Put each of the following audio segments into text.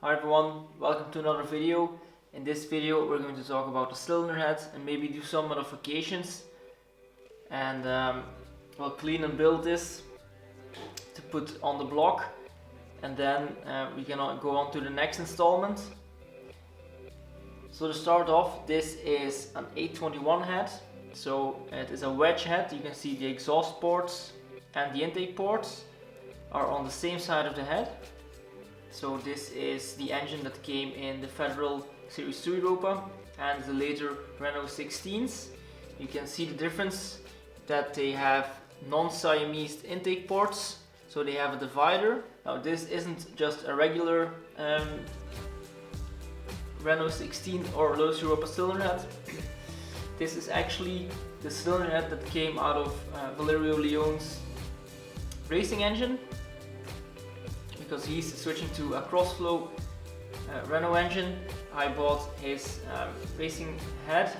Hi everyone, welcome to another video. In this video we're going to talk about the cylinder head and maybe do some modifications and we'll clean and build this to put on the block, and then we can go on to the next installment. So to start off, this is an 821 head, so it is a wedge head. You can see the exhaust ports and the intake ports are on the same side of the head. So this is the engine that came in the Federal Series 2 Europa and the later Renault 16s. You can see the difference that they have non-Siamese intake ports, so they have a divider. Now this isn't just a regular Renault 16 or Lotus Europa cylinder head. This is actually the cylinder head that came out of Valerio Leone's racing engine, because he's switching to a cross-flow Renault engine. I bought his racing head.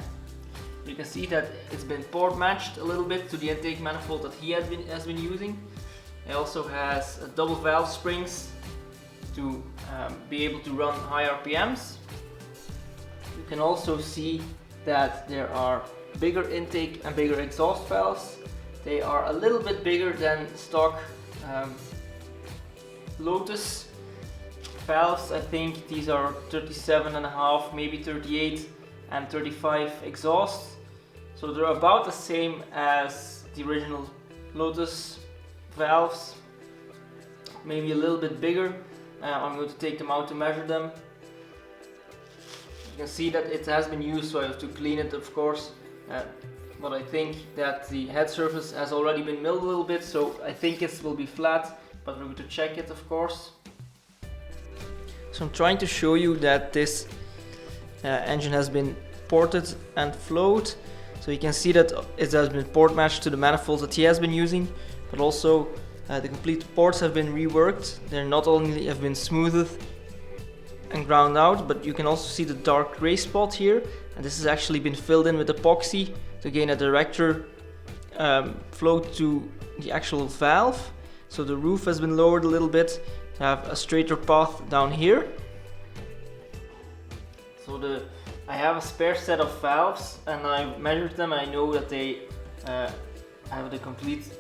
You can see that it's been port matched a little bit to the intake manifold that he has been using. It also has double valve springs to be able to run high RPMs. You can also see that there are bigger intake and bigger exhaust valves. They are a little bit bigger than stock Lotus valves. I think these are 37.5, maybe 38 and 35 exhausts. So they're about the same as the original Lotus valves, maybe a little bit bigger. I'm going to take them out to measure them. You can see that it has been used, so I have to clean it, of course. But I think that the head surface has already been milled a little bit, so I think it will be flat, but we're going to check it, of course. So I'm trying to show you that this engine has been ported and flowed. So you can see that it has been port matched to the manifolds that he has been using, but also the complete ports have been reworked. They're not only have been smoothed and ground out, but you can also see the dark gray spot here, and this has actually been filled in with epoxy to gain a directer flow to the actual valve. So the roof has been lowered a little bit to have a straighter path down here. So I have a spare set of valves and I measured them, and I know that they have the complete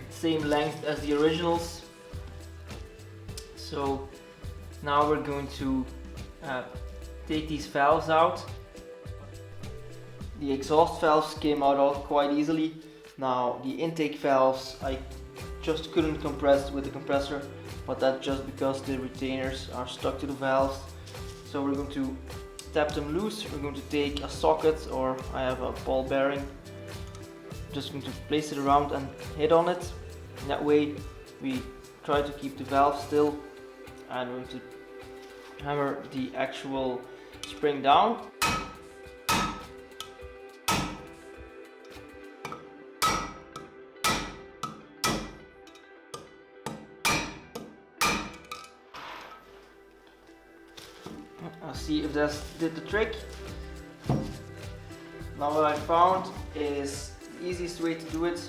same length as the originals. So now we're going to take these valves out. The exhaust valves came out quite easily. Now the intake valves I just couldn't compress with the compressor, but that's just because the retainers are stuck to the valves. So we're going to tap them loose. We're going to take a socket, or I have a ball bearing. Just going to place it around and hit on it. And that way we try to keep the valve still, and we're going to hammer the actual spring down. I'll see if that did the trick. Now what I found is the easiest way to do it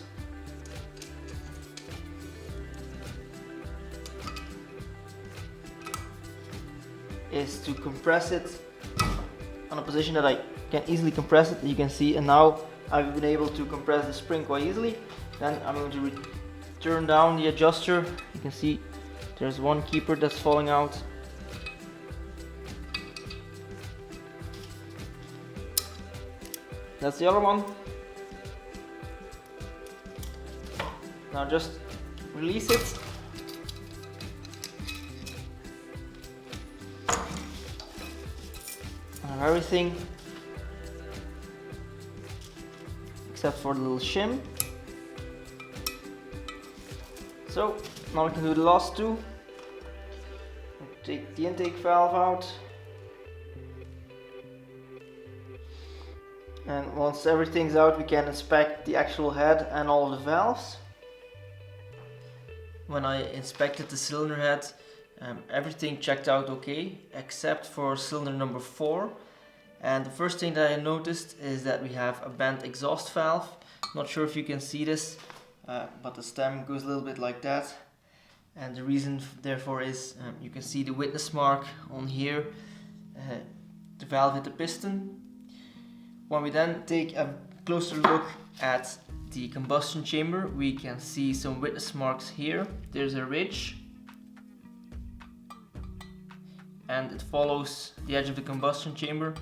is to compress it on a position that I can easily compress it. You can see, and now I've been able to compress the spring quite easily. Then I'm going to turn down the adjuster. You can see there's one keeper that's falling out. That's the other one. Now just release it. And everything except for the little shim. So now we can do the last two. Take the intake valve out. And once everything's out, we can inspect the actual head and all of the valves. When I inspected the cylinder head, everything checked out okay, except for cylinder number 4. And the first thing that I noticed is that we have a bent exhaust valve. Not sure if you can see this, but the stem goes a little bit like that. and the reason therefore is you can see the witness mark on here. The valve hit the piston. When we then take a closer look at the combustion chamber, we can see some witness marks here. There's a ridge, and it follows the edge of the combustion chamber,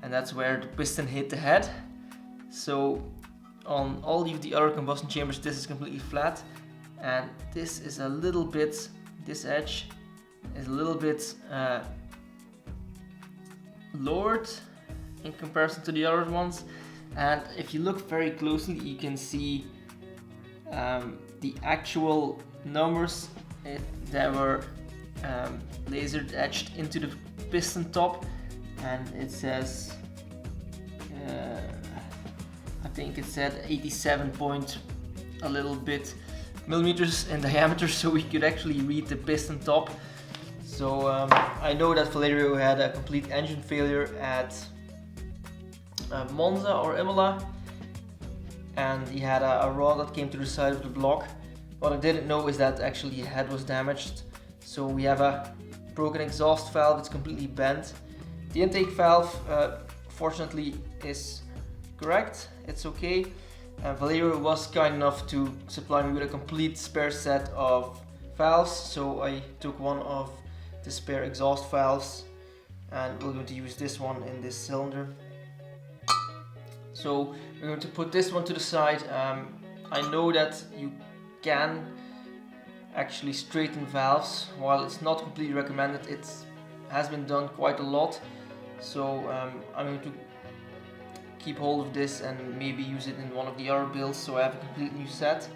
and that's where the piston hit the head. So on all of the other combustion chambers this is completely flat, and this is a little bit, this edge is a little bit lowered in comparison to the other ones. And if you look very closely you can see the actual numbers that were laser etched into the piston top, and it says I think it said 87 point a little bit millimeters in diameter, so we could actually read the piston top. So I know that Valerio had a complete engine failure at Monza or Imola, and he had a rod that came to the side of the block. What I didn't know is that actually his head was damaged. So we have a broken exhaust valve, it's completely bent. The intake valve fortunately is correct, it's okay. Valerio was kind enough to supply me with a complete spare set of valves, so I took one of the spare exhaust valves and we're going to use this one in this cylinder. So we're going to put this one to the side. I know that you can actually straighten valves. While it's not completely recommended, it has been done quite a lot. So I'm going to keep hold of this and maybe use it in one of the other builds, so I have a complete new set,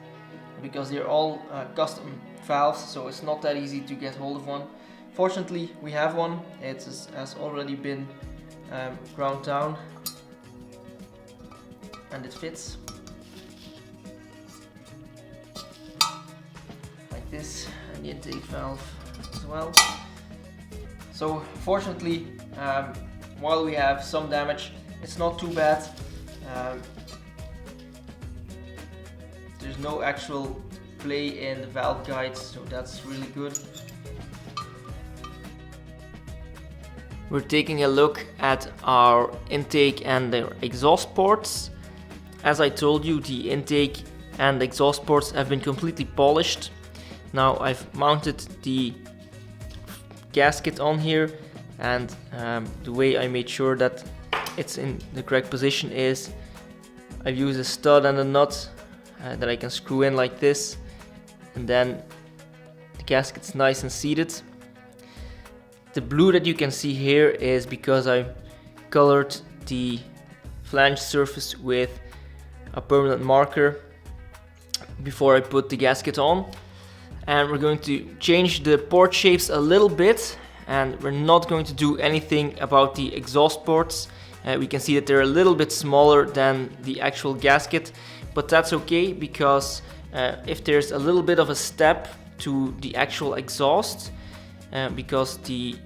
because they're all custom valves, so it's not that easy to get hold of one. Fortunately we have one. It has already been ground down and it fits like this, and the intake valve as well. So fortunately, while we have some damage, it's not too bad. There's no actual play in the valve guides, so that's really good. We're taking a look at our intake and the exhaust ports. As I told you, the intake and exhaust ports have been completely polished. Now I've mounted the gasket on here, and the way I made sure that it's in the correct position is I've used a stud and a nut that I can screw in like this, and then the gasket's nice and seated. The blue that you can see here is because I colored the flange surface with a permanent marker before I put the gasket on. And we're going to change the port shapes a little bit, and we're not going to do anything about the exhaust ports. We can see that they're a little bit smaller than the actual gasket, but that's okay, because if there's a little bit of a step to the actual exhaust, because the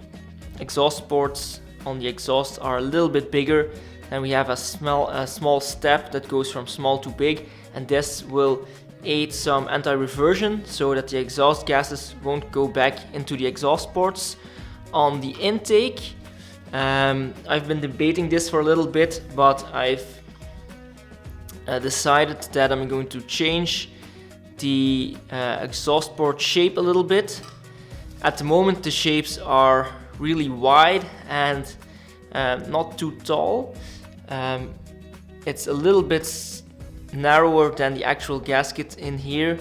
exhaust ports on the exhaust are a little bit bigger, and we have a small step that goes from small to big, and this will aid some anti-reversion so that the exhaust gases won't go back into the exhaust ports. On the intake, I've been debating this for a little bit, but I've decided that I'm going to change the exhaust port shape a little bit. At the moment the shapes are really wide and not too tall. It's a little bit narrower than the actual gasket in here,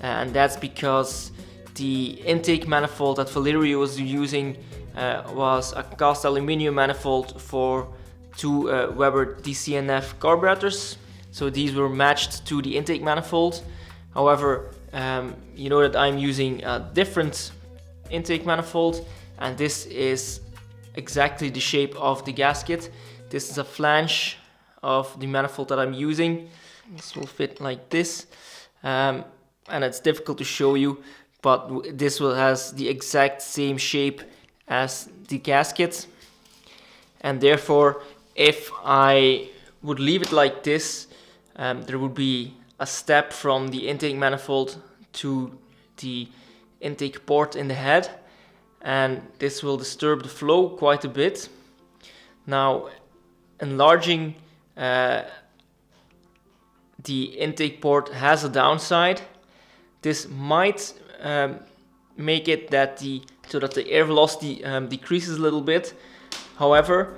and that's because the intake manifold that Valerio was using was a cast aluminium manifold for two Weber DCNF carburetors, so these were matched to the intake manifold. However, you know that I'm using a different intake manifold, and this is exactly the shape of the gasket. This is a flange of the manifold that I'm using. This will fit like this, and it's difficult to show you, but this has the exact same shape as the gasket, and therefore if I would leave it like this, there would be a step from the intake manifold to the intake port in the head, and this will disturb the flow quite a bit. Now, enlarging the intake port has a downside. This might make it that so that the air velocity decreases a little bit. However,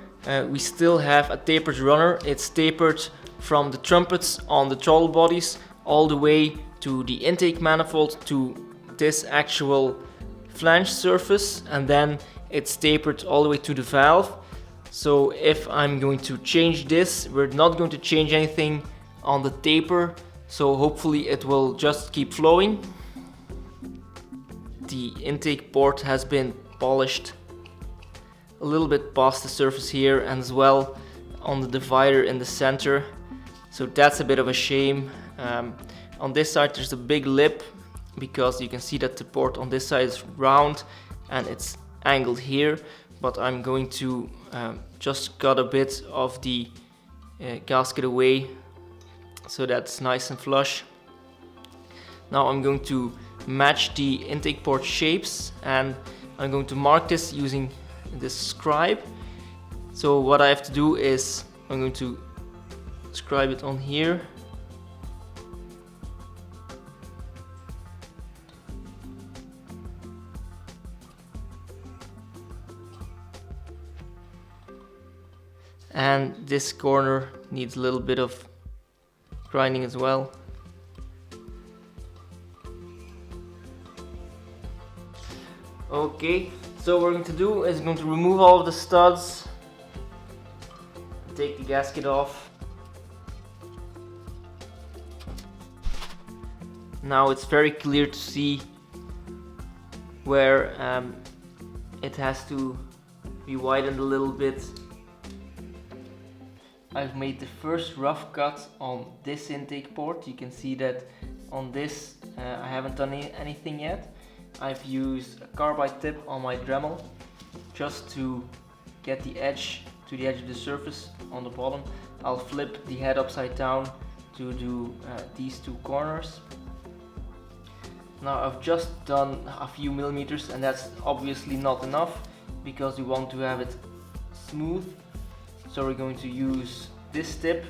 we still have a tapered runner. It's tapered from the trumpets on the throttle bodies all the way to the intake manifold to this actual flange surface, and then it's tapered all the way to the valve. So if I'm going to change this, we're not going to change anything on the taper, so hopefully it will just keep flowing. The intake port has been polished a little bit past the surface here, and as well on the divider in the center, so that's a bit of a shame. On this side there's a big lip, because you can see that the port on this side is round and it's angled here, but I'm going to just cut a bit of the gasket away so that's nice and flush. Now I'm going to match the intake port shapes, and I'm going to mark this using this scribe. So what I have to do is I'm going to scribe it on here. And this corner needs a little bit of grinding as well. Okay, so what we're going to do is going to remove all of the studs, take the gasket off. Now it's very clear to see where it has to be widened a little bit. I've made the first rough cut on this intake port. You can see that on this I haven't done anything yet. I've used a carbide tip on my Dremel just to get the edge to the edge of the surface on the bottom. I'll flip the head upside down to do these two corners. Now I've just done a few millimeters, and that's obviously not enough because we want to have it smooth. So we're going to use this tip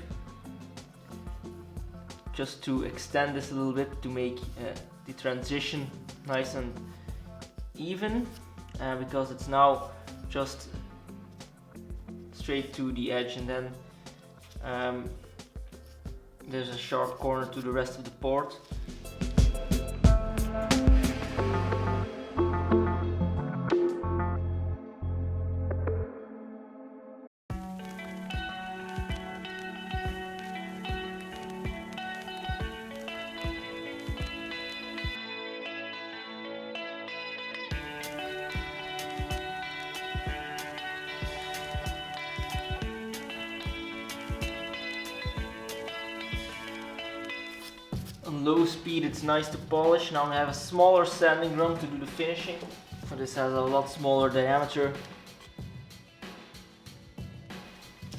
just to extend this a little bit to make the transition nice and even, because it's now just straight to the edge, and then there's a sharp corner to the rest of the port. On low speed it's nice to polish. Now I have a smaller sanding drum to do the finishing. So this has a lot smaller diameter.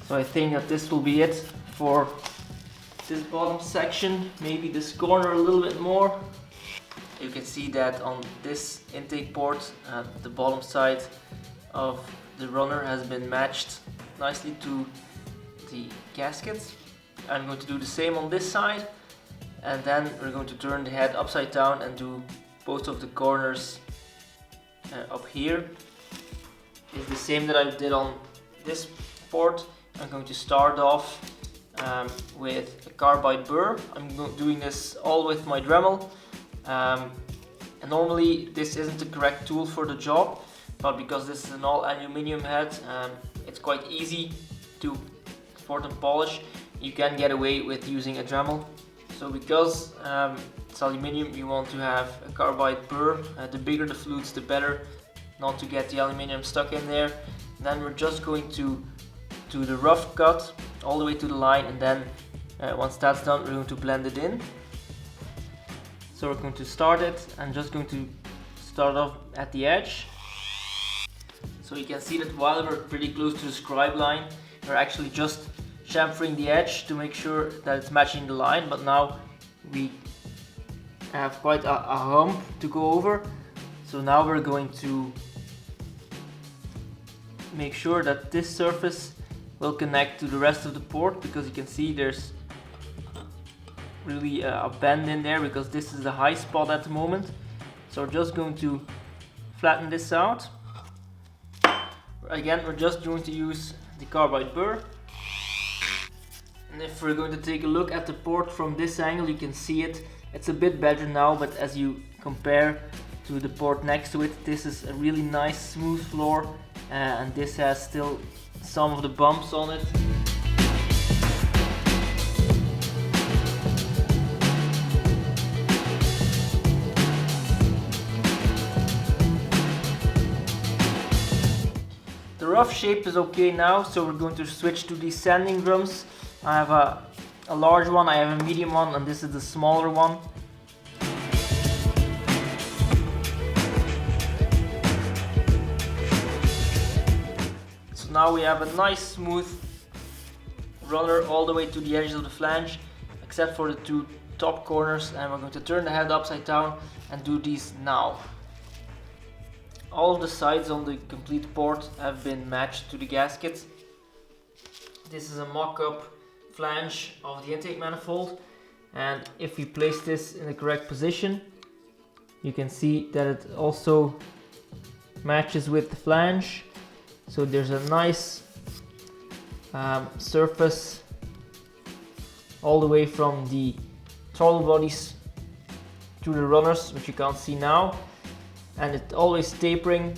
So I think that this will be it for this bottom section. Maybe this corner a little bit more. You can see that on this intake port, the bottom side of the runner has been matched nicely to the gaskets. I'm going to do the same on this side. And then we're going to turn the head upside down and do both of the corners up here. It's the same that I did on this port. I'm going to start off with a carbide burr. I'm doing this all with my Dremel. And normally this isn't the correct tool for the job, but because this is an all aluminium head, it's quite easy to sport and polish. You can get away with using a Dremel. So because it's aluminium, you want to have a carbide burr. The bigger the flutes, the better, not to get the aluminium stuck in there. And then we're just going to do the rough cut all the way to the line, and then once that's done, we're going to blend it in. So we're going to start it, and just going to start off at the edge. So you can see that while we're pretty close to the scribe line, we're actually just chamfering the edge to make sure that it's matching the line, but now we have quite a hump to go over. So now we're going to make sure that this surface will connect to the rest of the port, because you can see there's really a bend in there because this is the high spot at the moment. So we're just going to flatten this out. Again, we're just going to use the carbide burr. And if we're going to take a look at the port from this angle, you can see it. It's a bit better now, but as you compare to the port next to it, this is a really nice smooth floor, and this has still some of the bumps on it. The rough shape is okay now, so we're going to switch to these sanding drums. I have a large one, I have a medium one, and this is the smaller one. So now we have a nice smooth runner all the way to the edges of the flange, except for the two top corners, and we're going to turn the head upside down and do these now. All of the sides on the complete port have been matched to the gasket. This is a mock-up flange of the intake manifold, and if we place this in the correct position, you can see that it also matches with the flange. So there's a nice surface all the way from the throttle bodies to the runners, which you can't see now, and it's always tapering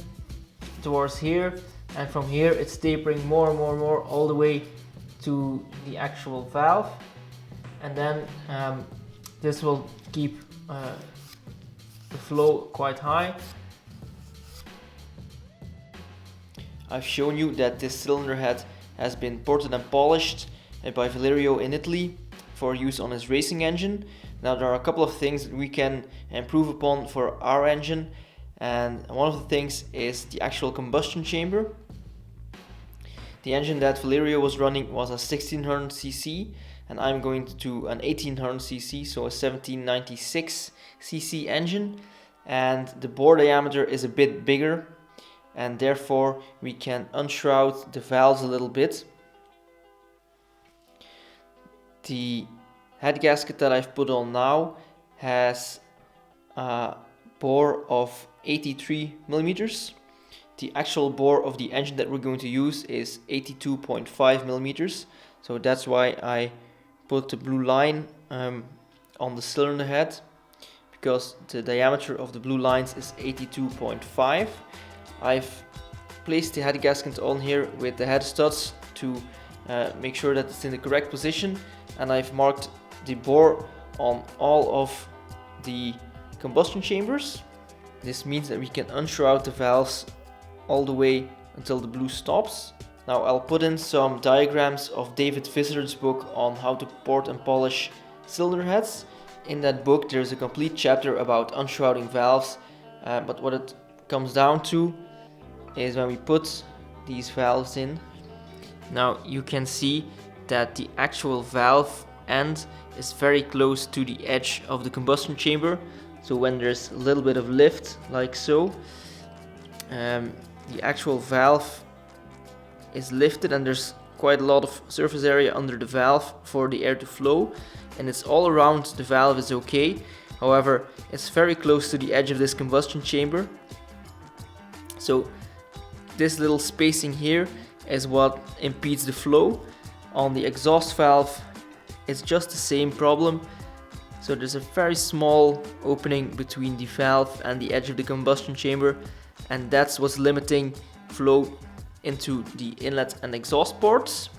towards here, and from here it's tapering more and more and more all the way to the actual valve, and then this will keep the flow quite high. I've shown you that this cylinder head has been ported and polished by Valerio in Italy for use on his racing engine. Now there are a couple of things that we can improve upon for our engine, and one of the things is the actual combustion chamber. The engine that Valerio was running was a 1600cc, and I'm going to do an 1800cc, so a 1796cc engine, and the bore diameter is a bit bigger, and therefore we can unshroud the valves a little bit. The head gasket that I've put on now has a bore of 83 millimeters. The actual bore of the engine that we're going to use is 82.5 millimeters, so that's why I put the blue line on the cylinder head, because the diameter of the blue lines is 82.5. I've placed the head gasket on here with the head studs to make sure that it's in the correct position, and I've marked the bore on all of the combustion chambers. This means that we can unshroud the valves all the way until the blue stops. Now I'll put in some diagrams of David Vissard's book on how to port and polish cylinder heads. In that book there's a complete chapter about unshrouding valves, but what it comes down to is when we put these valves in. Now you can see that the actual valve end is very close to the edge of the combustion chamber, so when there's a little bit of lift like so, the actual valve is lifted and there's quite a lot of surface area under the valve for the air to flow, and it's all around the valve is okay. However, it's very close to the edge of this combustion chamber, so this little spacing here is what impedes the flow. On the exhaust valve it's just the same problem, so there's a very small opening between the valve and the edge of the combustion chamber, and that's what's limiting flow into the inlet and exhaust ports.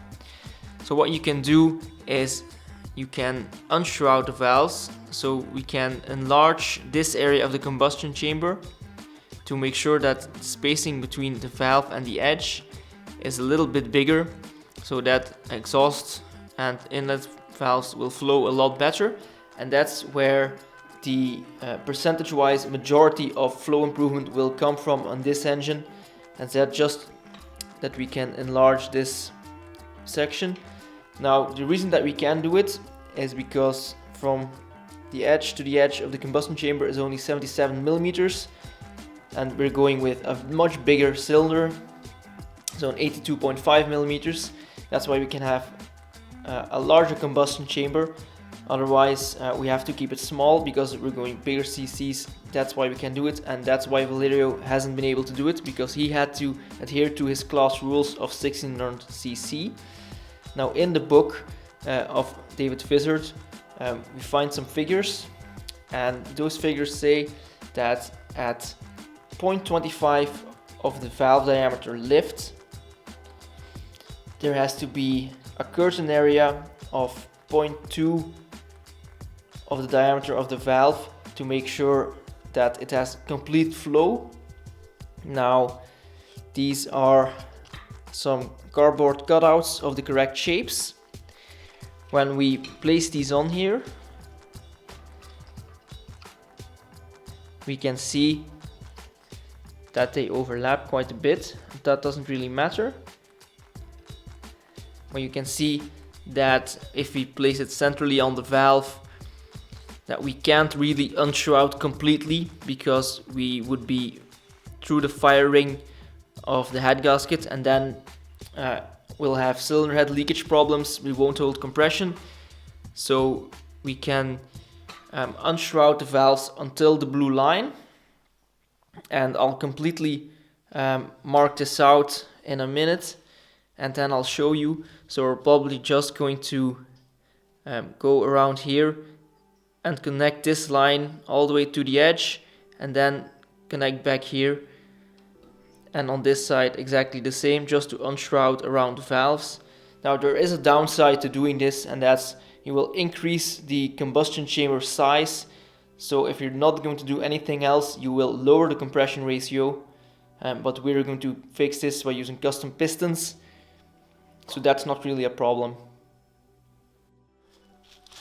So what you can do is you can unshroud the valves, so we can enlarge this area of the combustion chamber to make sure that the spacing between the valve and the edge is a little bit bigger, so that exhaust and inlet valves will flow a lot better, and that's where the percentage-wise majority of flow improvement will come from on this engine, and that's just that we can enlarge this section. Now the reason that we can do it is because from the edge to the edge of the combustion chamber is only 77 millimeters, and we're going with a much bigger cylinder, so an 82.5 millimeters. That's why we can have a larger combustion chamber. Otherwise we have to keep it small because we're going bigger cc's. That's why we can do it, and that's why Valerio hasn't been able to do it, because he had to adhere to his class rules of 1600 cc. Now in the book of David Vizard, we find some figures, and those figures say that at 0.25 of the valve diameter lift, there has to be a curtain area of 0.2 of the diameter of the valve to make sure that it has complete flow. Now these are some cardboard cutouts of the correct shapes. When we place these on here, we can see that they overlap quite a bit. That doesn't really matter. Well, you can see that if we place it centrally on the valve, that we can't really unshroud completely, because we would be through the fire ring of the head gasket, and then we'll have cylinder head leakage problems. We won't hold compression, so we can unshroud the valves until the blue line, and I'll completely mark this out in a minute, and then I'll show you. So we're probably just going to go around here and connect this line all the way to the edge, and then connect back here, and on this side exactly the same, just to unshroud around the valves. Now there is a downside to doing this, and that's you will increase the combustion chamber size. So if you're not going to do anything else, you will lower the compression ratio, but we're going to fix this by using custom pistons, so that's not really a problem.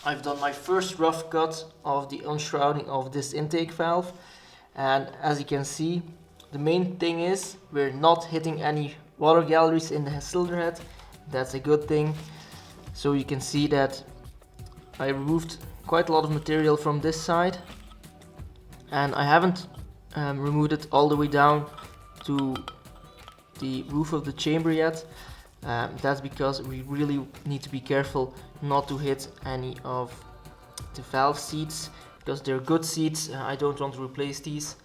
I've done my first rough cut of the unshrouding of this intake valve, and as you can see, the main thing is we're not hitting any water galleries in the cylinder head. That's a good thing. So you can see that I removed quite a lot of material from this side, and I haven't removed it all the way down to the roof of the chamber yet. That's because we really need to be careful not to hit any of the valve seats, because they're good seats. I don't want to replace these.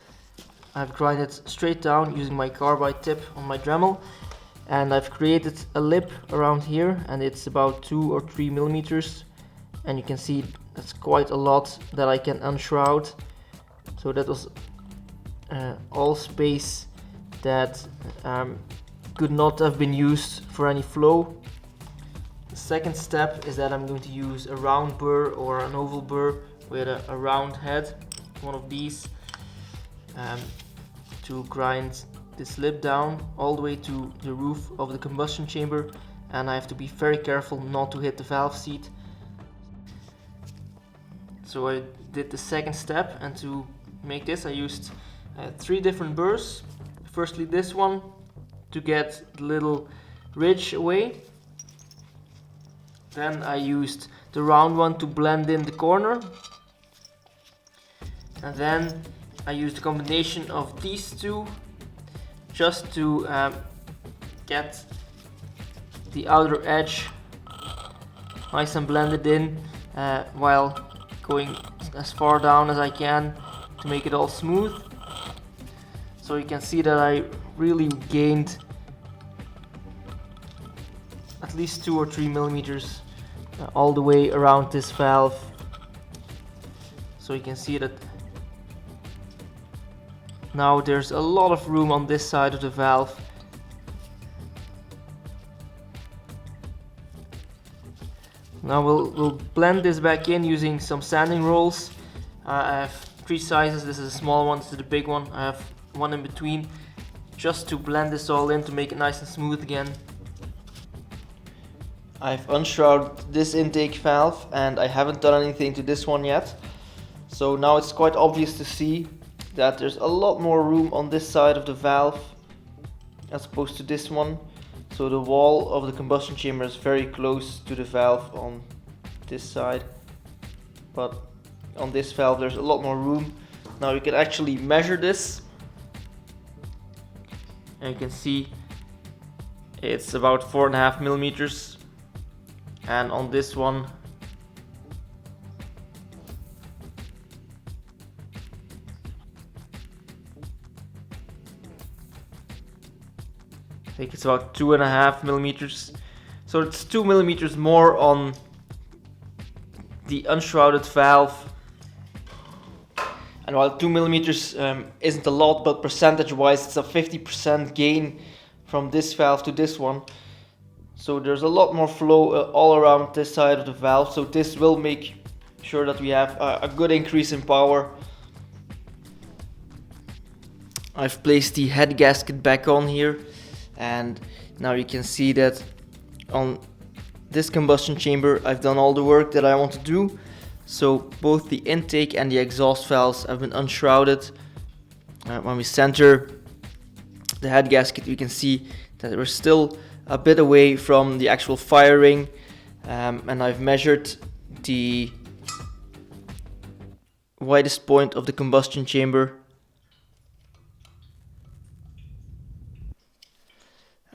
I've grinded straight down using my carbide tip on my Dremel, and I've created a lip around here, and it's about 2 or 3 millimeters, and you can see that's quite a lot that I can unshroud. So that was all space that could not have been used for any flow. The second step is that I'm going to use a round burr or an oval burr with a round head, one of these, to grind this lip down all the way to the roof of the combustion chamber, and I have to be very careful not to hit the valve seat. So I did the second step, and to make this I used 3 different burrs. Firstly this one to get the little ridge away. Then I used the round one to blend in the corner. And then I used a combination of these two just to get the outer edge nice and blended in while going as far down as I can to make it all smooth. So you can see that I really gained at least 2 or 3 millimeters all the way around this valve. So you can see that now there's a lot of room on this side of the valve. Now we'll blend this back in using some sanding rolls. I have 3 sizes. This is a small one, this is the big one. I have one in between, just to blend this all in to make it nice and smooth again. I've unshrouded this intake valve, and I haven't done anything to this one yet. So now it's quite obvious to see that there's a lot more room on this side of the valve as opposed to this one. So the wall of the combustion chamber is very close to the valve on this side, but on this valve there's a lot more room. Now you can actually measure this, and you can see it's about 4.5 millimeters, and on this one I think it's about 2.5 millimeters. So it's 2 millimeters more on the unshrouded valve. And while 2 millimeters isn't a lot, but percentage wise it's a 50% gain from this valve to this one. So there's a lot more flow all around this side of the valve. So this will make sure that we have a good increase in power. I've placed the head gasket back on here, and now you can see that on this combustion chamber I've done all the work that I want to do. So both the intake and the exhaust valves have been unshrouded. When we center the head gasket, you can see that we're still a bit away from the actual firing, and I've measured the widest point of the combustion chamber,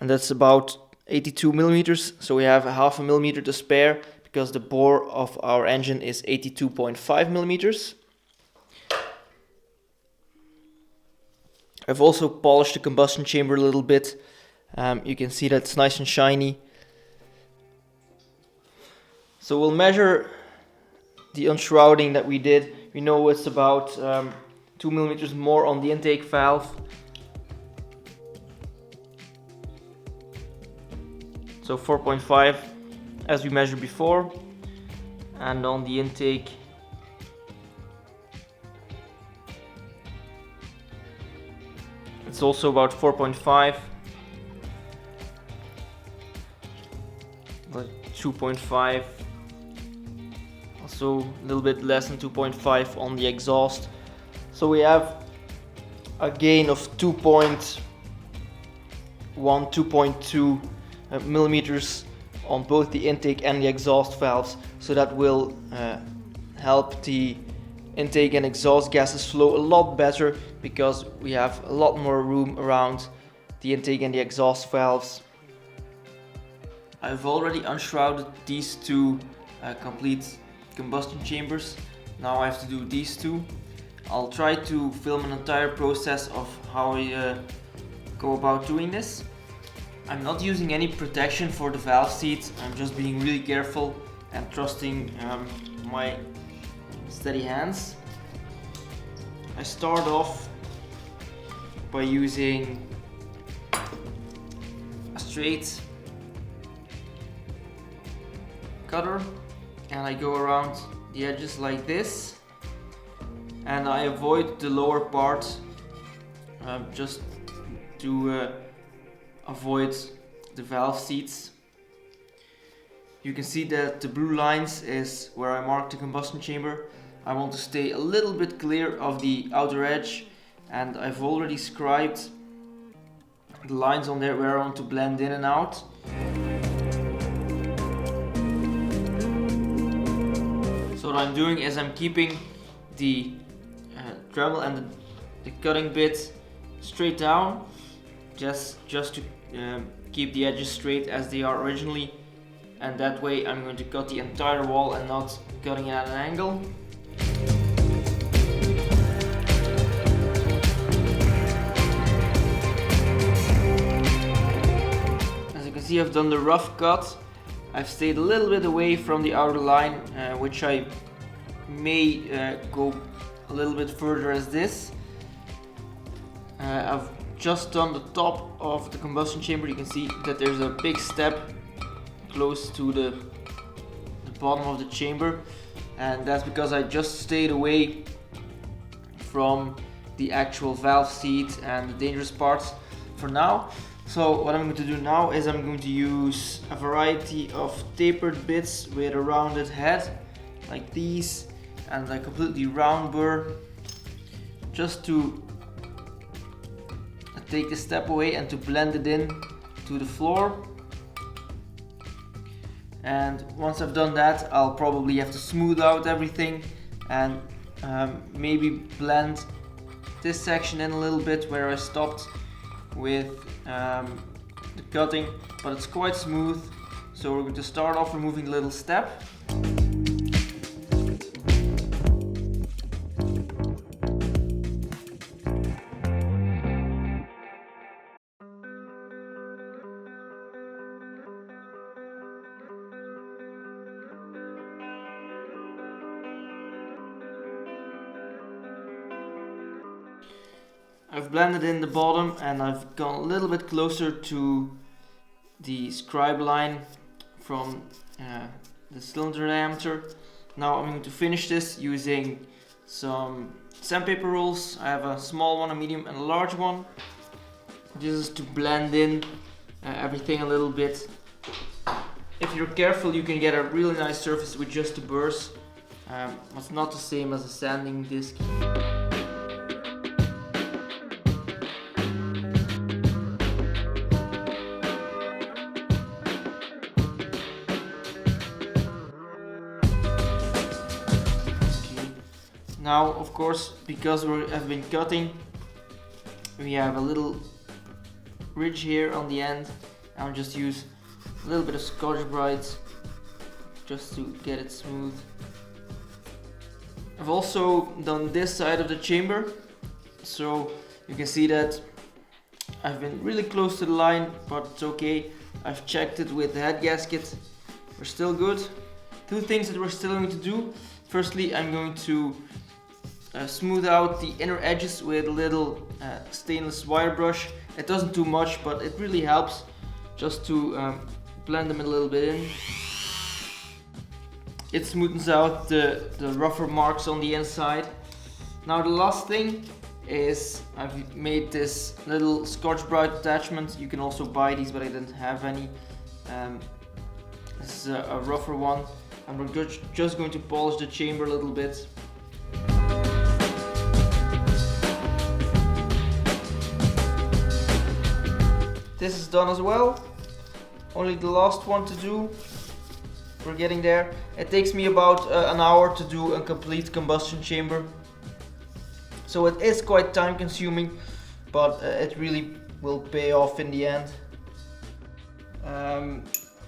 and that's about 82 millimeters. So we have a 0.5 millimeter to spare, because the bore of our engine is 82.5 millimeters. I've also polished the combustion chamber a little bit. You can see that it's nice and shiny. So we'll measure the unshrouding that we did. We know it's about 2 millimeters more on the intake valve. So 4.5 as we measured before, and on the intake it's also about 4.5, but 2.5, also a little bit less than 2.5 on the exhaust. So we have a gain of 2.1, 2.2 millimeters on both the intake and the exhaust valves. So that will help the intake and exhaust gases flow a lot better, because we have a lot more room around the intake and the exhaust valves. I've already unshrouded these two complete combustion chambers. Now I have to do these two. I'll try to film an entire process of how I go about doing this. I'm not using any protection for the valve seat. I'm just being really careful and trusting my steady hands. I start off by using a straight cutter, and I go around the edges like this, and I avoid the lower part just to avoid the valve seats. You can see that the blue lines is where I marked the combustion chamber. I want to stay a little bit clear of the outer edge, and I've already scribed the lines on there where I want to blend in and out. So what I'm doing is I'm keeping the Dremel and the cutting bit straight down, just to keep the edges straight as they are originally, and that way I'm going to cut the entire wall and not cutting it at an angle. As you can see, I've done the rough cut. I've stayed a little bit away from the outer line, which I may go a little bit further as this. I've just done the top of the combustion chamber. You can see that there's a big step close to the bottom of the chamber, and that's because I just stayed away from the actual valve seat and the dangerous parts for now. So what I'm going to do now is I'm going to use a variety of tapered bits with a rounded head like these, and a completely round burr, just to take the step away and to blend it in to the floor. And once I've done that, I'll probably have to smooth out everything and maybe blend this section in a little bit where I stopped with the cutting, but it's quite smooth. So we're going to start off removing the little step. I've blended in the bottom and I've gone a little bit closer to the scribe line from the cylinder diameter. Now I'm going to finish this using some sandpaper rolls. I have a small one, a medium and a large one. This is to blend in everything a little bit. If you're careful, you can get a really nice surface with just the burrs. It's not the same as a sanding disc. Now, of course, because we have been cutting, we have a little ridge here on the end. I'll just use a little bit of Scotch-Brite just to get it smooth. I've also done this side of the chamber, so you can see that I've been really close to the line, but it's okay. I've checked it with the head gasket. We're still good. Two things that we're still going to do. Firstly, I'm going to smooth out the inner edges with a little stainless wire brush. It doesn't do much, but it really helps just to blend them a little bit in. It smoothens out the rougher marks on the inside. Now the last thing is I've made this little Scotch-Brite attachment. You can also buy these, but I didn't have any. This is a rougher one, and we're just going to polish the chamber a little bit. This is done as well. Only the last one to do. We're getting there. It takes me about an hour to do a complete combustion chamber. So it is quite time consuming, but it really will pay off in the end.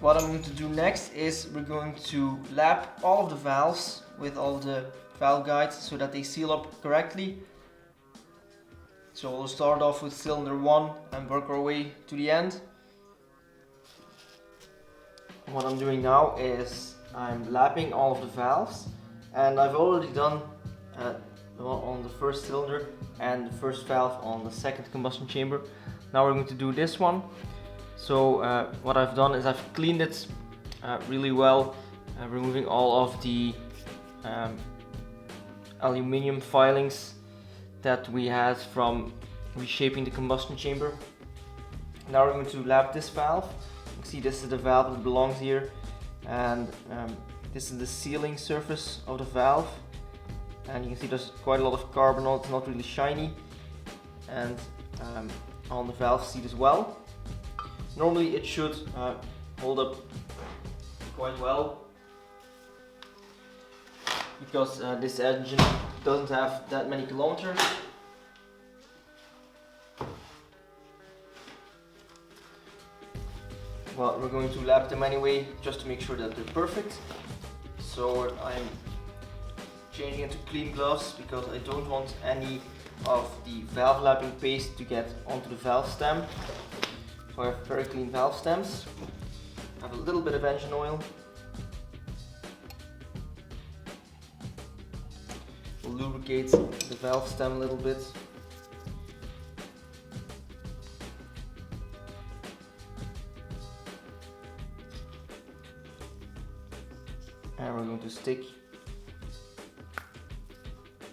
What I'm going to do next is we're going to lap all of the valves with all the valve guides so that they seal up correctly. So we'll start off with cylinder 1 and work our way to the end. What I'm doing now is I'm lapping all of the valves, and I've already done on the first cylinder and the first valve on the second combustion chamber. Now we're going to do this one. So what I've done is I've cleaned it really well, removing all of the aluminium filings that we had from reshaping the combustion chamber. Now we're going to lap this valve. You can see this is the valve that belongs here, and this is the sealing surface of the valve, and you can see there's quite a lot of carbon on it. It's not really shiny, and on the valve seat as well. Normally it should hold up quite well, because this engine doesn't have that many kilometers. Well, we're going to lap them anyway, just to make sure that they're perfect. So I'm changing into clean gloves because I don't want any of the valve lapping paste to get onto the valve stem. So I have very clean valve stems. I have a little bit of engine oil. We'll lubricate the valve stem a little bit. And we're going to stick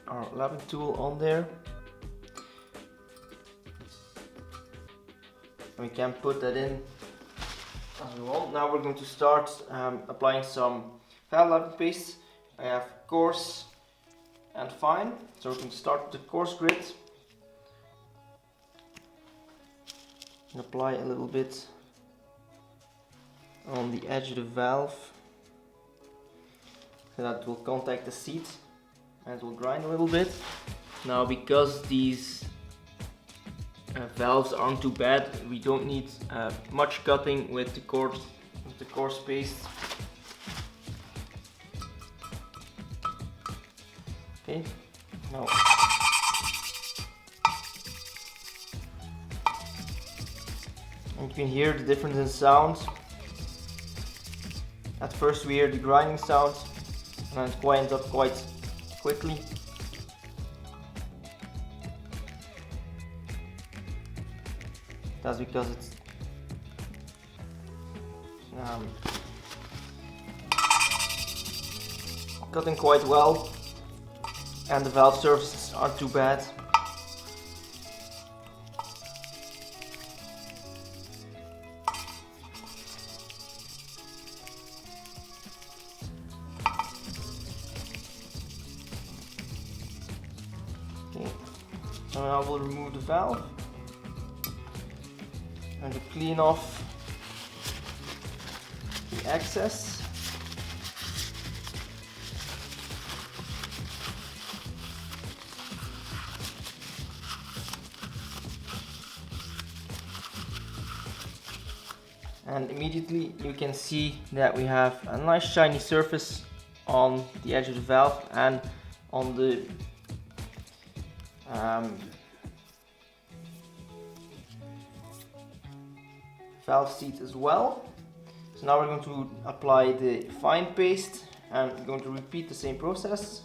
our lapping tool on there. We can put that in as we want. Now we're going to start applying some valve lapping paste. I have coarse and fine, so we can start with the coarse grit and apply a little bit on the edge of the valve so that it will contact the seat. and it will grind a little bit. Now, because these valves aren't too bad, we don't need much cutting with the coarse paste. Okay, now and you can hear the difference in sound. At first we hear the grinding sound, and then it winds up quite quickly. That's because it's cutting quite well, and the valve surfaces aren't too bad. Okay, so now we'll remove the valve and to clean off the excess. And immediately you can see that we have a nice shiny surface on the edge of the valve and on the valve seat as well. So now we're going to apply the fine paste and we're going to repeat the same process.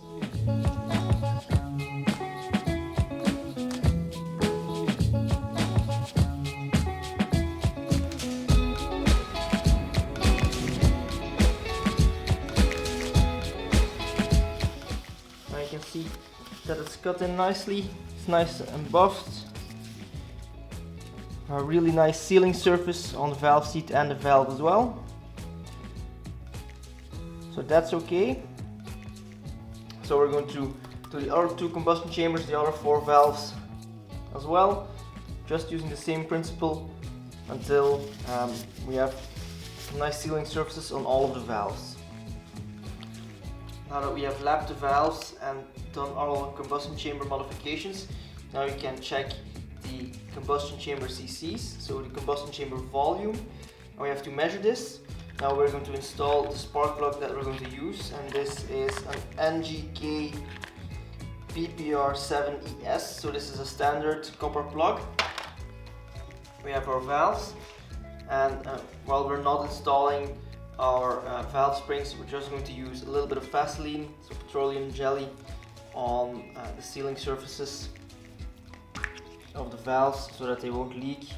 You can see that it's cut in nicely, it's nice and buffed. A really nice sealing surface on the valve seat and the valve as well. So that's okay. So we're going to do the other 2 combustion chambers, the other 4 valves as well, just using the same principle until we have nice sealing surfaces on all of the valves. Now that we have lapped the valves and done all combustion chamber modifications, now you can check the combustion chamber CCs, so the combustion chamber volume, and we have to measure this. Now we're going to install the spark plug that we're going to use, and this is an NGK PPR7ES, so this is a standard copper plug. We have our valves, and while we're not installing our valve springs, we're just going to use a little bit of Vaseline, so petroleum jelly, on the sealing surfaces of the valves so that they won't leak.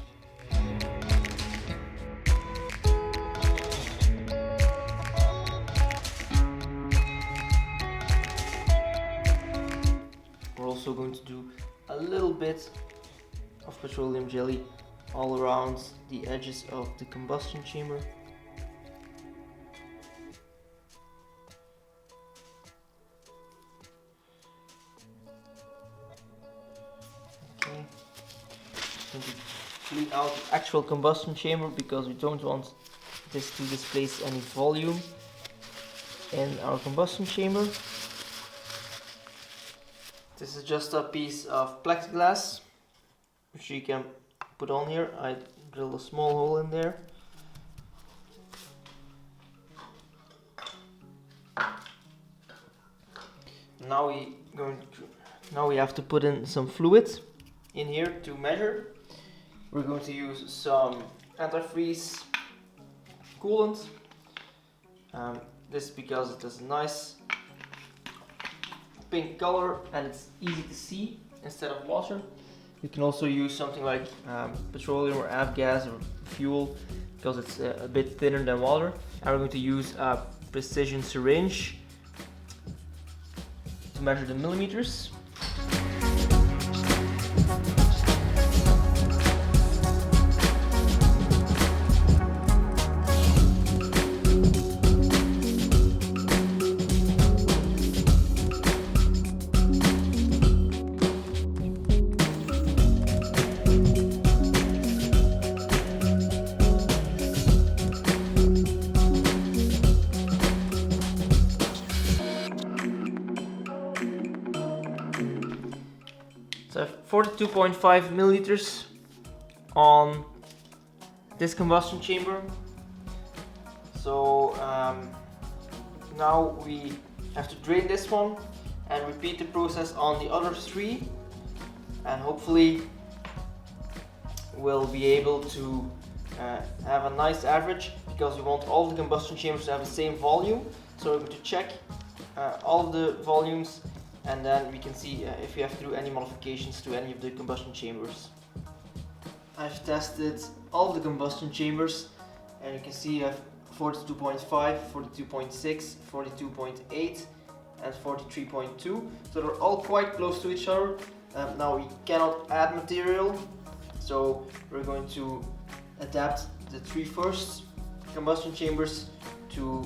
We're also going to do a little bit of petroleum jelly all around the edges of the combustion chamber. Going to clean out the actual combustion chamber because we don't want this to displace any volume in our combustion chamber. This is just a piece of plexiglass which you can put on here. I drilled a small hole in there. Now we have to put in some fluid in here to measure. We're going to use some antifreeze coolant. This is because it has a nice pink color and it's easy to see instead of water. You can also use something like petroleum or avgas or fuel because it's a bit thinner than water. And we're going to use a precision syringe to measure the millimeters. 42.5 milliliters on this combustion chamber. So now we have to drain this one and repeat the process on the other three, and hopefully we'll be able to have a nice average, because we want all the combustion chambers to have the same volume. So we're going to check all of the volumes, and then we can see if we have to do any modifications to any of the combustion chambers. I've tested all of the combustion chambers, and you can see I have 42.5, 42.6, 42.8 and 43.2. So they're all quite close to each other. Now we cannot add material, so we're going to adapt the three first combustion chambers to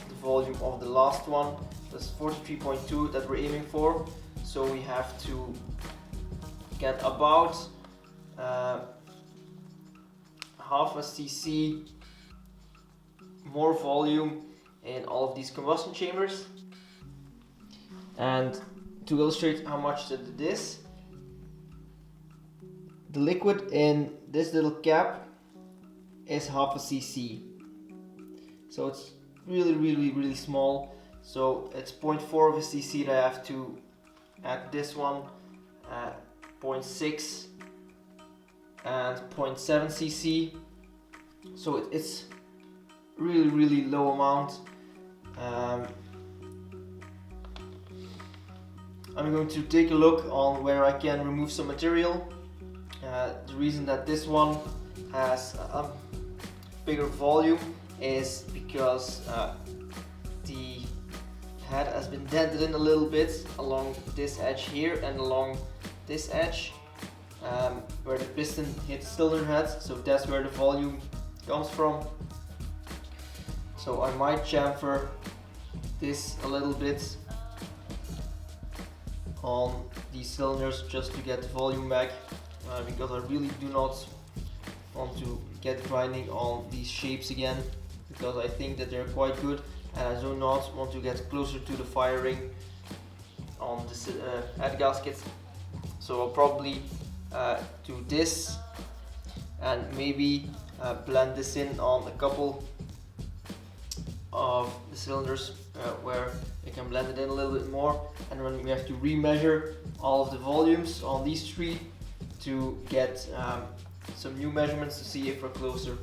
the volume of the last one. That's 43.2 that we're aiming for. So we have to get about half a cc more volume in all of these combustion chambers. And to illustrate how much that is, the liquid in this little cap is half a cc. So it's really small. So it's 0.4 of a cc that I have to add this one, 0.6 and 0.7 cc. So it's really low amount. I'm going to take a look on where I can remove some material. The reason that this one has a bigger volume is because the head has been dented in a little bit along this edge here and along this edge, where the piston hits cylinder head. So that's where the volume comes from. So I might chamfer this a little bit on these cylinders just to get the volume back, because I really do not want to get grinding on these shapes again, because I think that they're quite good and I do not want to get closer to the firing on the head gasket. So I'll probably do this and maybe blend this in on a couple of the cylinders where I can blend it in a little bit more, and when we have to remeasure all of the volumes on these three to get some new measurements to see if we're closer.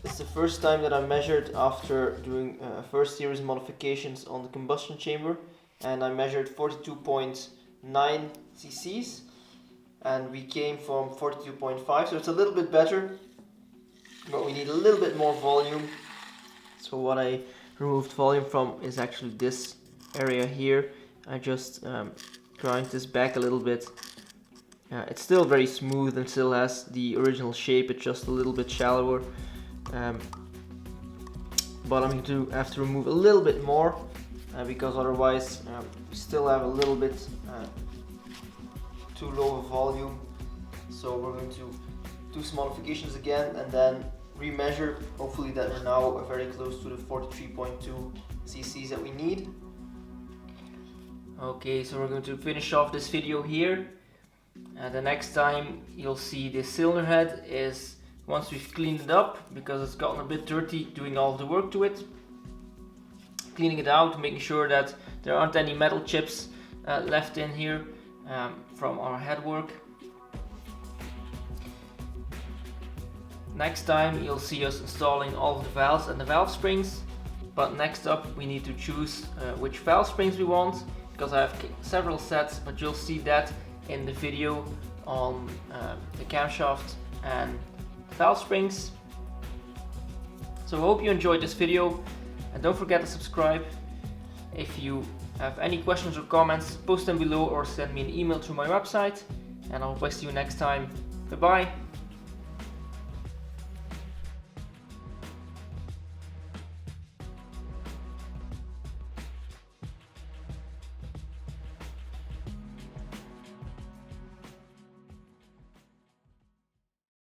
It's the first time that I measured after doing first series modifications on the combustion chamber, and I measured 42.9 cc's and we came from 42.5, so it's a little bit better, but we need a little bit more volume. So what I removed volume from is actually this area here. I just grind this back a little bit. It's still very smooth and still has the original shape, it's just a little bit shallower. But I'm going to have to remove a little bit more because otherwise we still have a little bit too low of volume. So we're going to do some modifications again and then remeasure. Hopefully that we're now very close to the 43.2 cc's that we need. Okay, so we're going to finish off this video here. The next time you'll see the cylinder head is once we've cleaned it up, because it's gotten a bit dirty doing all of the work to it. Cleaning it out, making sure that there aren't any metal chips left in here from our head work. Next time you'll see us installing all of the valves and the valve springs, but next up we need to choose which valve springs we want, because I have several sets, but you'll see that in the video on the camshaft and valve springs. So I hope you enjoyed this video, and don't forget to subscribe. If you have any questions or comments, post them below or send me an email through my website, and I hope I see you next time. Bye bye.